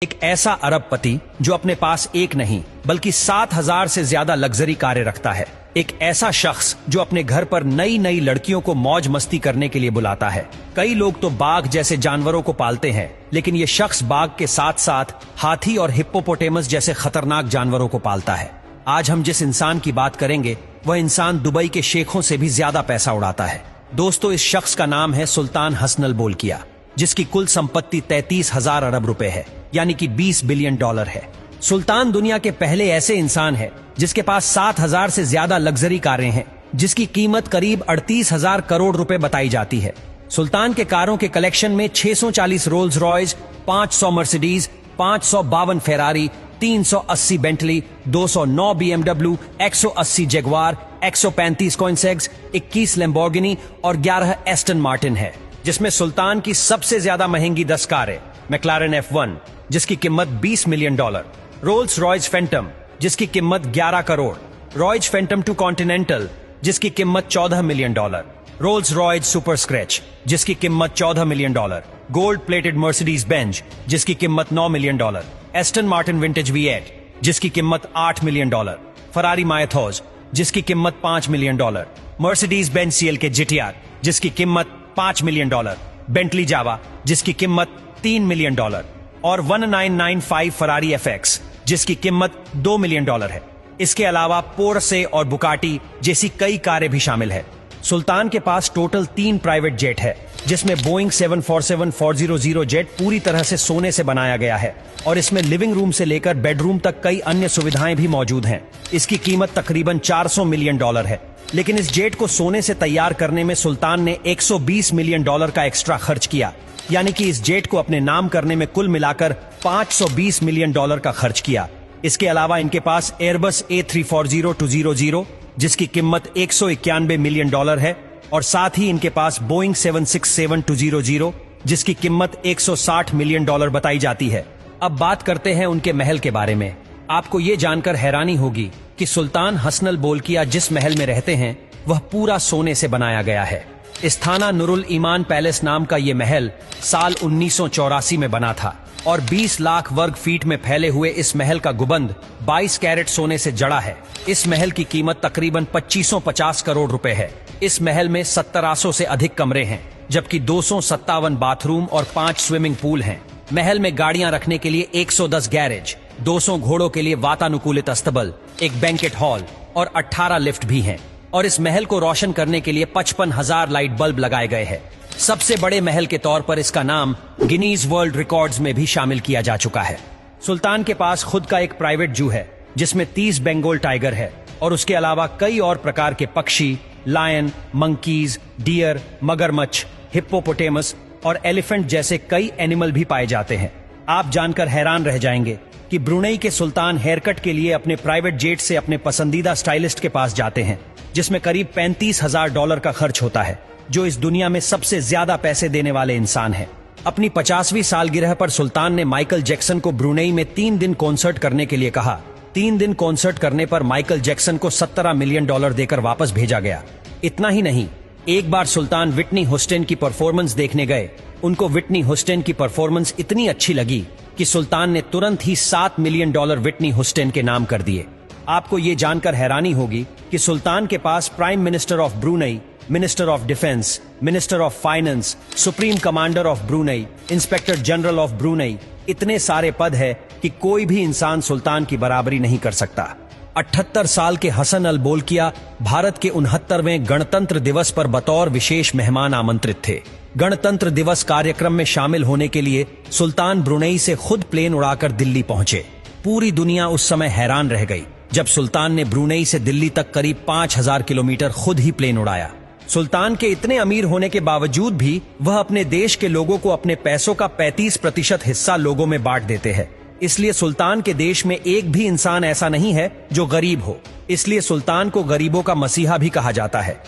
एक ऐसा अरबपति जो अपने पास एक नहीं बल्कि 7,000 से ज्यादा लग्जरी कारें रखता है। एक ऐसा शख्स जो अपने घर पर नई नई लड़कियों को मौज मस्ती करने के लिए बुलाता है। कई लोग तो बाघ जैसे जानवरों को पालते हैं, लेकिन ये शख्स बाघ के साथ साथ हाथी और हिप्पोपोटेमस जैसे खतरनाक जानवरों को पालता है। आज हम जिस इंसान की बात करेंगे वह इंसान दुबई के शेखों से भी ज्यादा पैसा उड़ाता है। दोस्तों, इस शख्स का नाम है सुल्तान हसन अल बोलकिया, जिसकी कुल संपत्ति 33,000 अरब रुपए है, यानी कि 20 बिलियन डॉलर है। सुल्तान दुनिया के पहले ऐसे इंसान है जिसके पास 7,000 से ज्यादा लग्जरी कारें हैं, जिसकी कीमत करीब 38,000 करोड़ रुपए बताई जाती है। सुल्तान के कारों के कलेक्शन में 640 Rolls Royce, 500 Mercedes, 552 Ferrari, 380 Bentley, 209 BMW, 180 Jaguar, 135 कोइनसेग्स, 21 Lamborghini और 11 एस्टन मार्टिन है, जिसमें सुल्तान की सबसे ज्यादा महंगी 10 कारें मैक्लारेन F1 जिसकी कीमत 20 million dollar, Rolls Royce Phantom जिसकी कीमत 11 करोड़, रॉयस फैंटम 2 कॉन्टिनेंटल जिसकी कीमत 14 million dollar, Rolls Royce super scratch जिसकी कीमत 14 million dollar, gold plated Mercedes Benz जिसकी कीमत 9 million dollar, Aston Martin vintage V8 जिसकी कीमत 8 मिलियन डॉलर, फरारी मायथोज जिसकी कीमत 5 million dollar, Mercedes Benz CLK GTR जिसकी कीमत 5 मिलियन डॉलर, बेंटली जावा जिसकी कीमत 3 मिलियन डॉलर और 1995 फरारी FX जिसकी कीमत 2 मिलियन डॉलर है। इसके अलावा पोर्शे और बुकाटी जैसी कई कारें भी शामिल है। सुल्तान के पास टोटल 3 प्राइवेट जेट है, जिसमें बोइंग 747-400 जेट पूरी तरह से सोने से बनाया गया है और इसमें लिविंग रूम से लेकर बेडरूम तक कई अन्य सुविधाएं भी मौजूद हैं। इसकी कीमत तकरीबन 400 मिलियन डॉलर है, लेकिन इस जेट को सोने से तैयार करने में सुल्तान ने 120 मिलियन डॉलर का एक्स्ट्रा खर्च किया, यानी कि इस जेट को अपने नाम करने में कुल मिलाकर 520 मिलियन डॉलर का खर्च किया। इसके अलावा इनके पास एयरबस A340-200 जिसकी कीमत 191 मिलियन डॉलर है और साथ ही इनके पास बोइंग 767-200 जिसकी कीमत 160 मिलियन डॉलर बताई जाती है। अब बात करते हैं उनके महल के बारे में। आपको ये जानकर हैरानी होगी कि सुल्तान हसन अल बोलकिया जिस महल में रहते हैं वह पूरा सोने से बनाया गया है। इस्थाना नुरुल ईमान पैलेस नाम का ये महल साल 1984 में बना था और 20 लाख वर्ग फीट में फैले हुए इस महल का गुबंद 22 कैरेट सोने से जड़ा है। इस महल की कीमत तकरीबन 2550 करोड़ रुपए है। इस महल में 1700 से अधिक कमरे हैं, जबकि 257 बाथरूम और 5 स्विमिंग पूल हैं। महल में गाड़ियां रखने के लिए 110 गैरेज, 200 घोड़ों के लिए वातानुकूलित अस्तबल, एक बैंकेट हॉल और 18 लिफ्ट भी हैं। और इस महल को रोशन करने के लिए 55,000 लाइट बल्ब लगाए गए हैं। सबसे बड़े महल के तौर पर इसका नाम गिनीज वर्ल्ड रिकॉर्ड्स में भी शामिल किया जा चुका है। सुल्तान के पास खुद का एक प्राइवेट जू है, जिसमें 30 बंगाल टाइगर है और उसके अलावा कई और प्रकार के पक्षी, लायन, मंकीज, डियर, मगरमच्छ, हिप्पोपोटेमस और एलिफेंट जैसे कई एनिमल भी पाए जाते हैं। आप जानकर हैरान रह जाएंगे कि ब्रुनेई के सुल्तान हेयरकट के लिए अपने प्राइवेट जेट से अपने पसंदीदा स्टाइलिस्ट के पास जाते हैं, जिसमें करीब 35,000 डॉलर का खर्च होता है, जो इस दुनिया में सबसे ज्यादा पैसे देने वाले इंसान है। अपनी 50वीं सालगिरह पर सुल्तान ने माइकल जैक्सन को ब्रुनेई में 3 दिन कॉन्सर्ट करने के लिए कहा। 3 दिन कॉन्सर्ट करने पर माइकल जैक्सन को 17 मिलियन डॉलर देकर वापस भेजा गया। इतना ही नहीं, एक बार सुल्तान विटनी ह्यूस्टन की परफॉर्मेंस देखने गए। उनको विटनी ह्यूस्टन की परफॉर्मेंस इतनी अच्छी लगी कि सुल्तान ने तुरंत ही 7 मिलियन डॉलर विटनी ह्यूस्टन के नाम कर दिए। आपको ये जानकर हैरानी होगी कि सुल्तान के पास prime minister of Brunei, minister of defence, minister of finance, supreme commander of Brunei, inspector general of Brunei, इतने सारे पद है कि कोई भी इंसान सुल्तान की बराबरी नहीं कर सकता। 78 साल के हसन अल बोलकिया भारत के 69वें गणतंत्र दिवस पर बतौर विशेष मेहमान आमंत्रित थे। गणतंत्र दिवस कार्यक्रम में शामिल होने के लिए सुल्तान ब्रुनेई से खुद प्लेन उड़ाकर दिल्ली पहुंचे। पूरी दुनिया उस समय हैरान रह गई जब सुल्तान ने ब्रुनेई से दिल्ली तक करीब 5000 किलोमीटर खुद ही प्लेन उड़ाया। सुल्तान के इतने अमीर होने के बावजूद भी वह अपने देश के लोगों को अपने पैसों का 35% हिस्सा लोगों में बांट देते हैं। इसलिए सुल्तान के देश में एक भी इंसान ऐसा नहीं है जो गरीब हो। इसलिए सुल्तान को गरीबों का मसीहा भी कहा जाता है।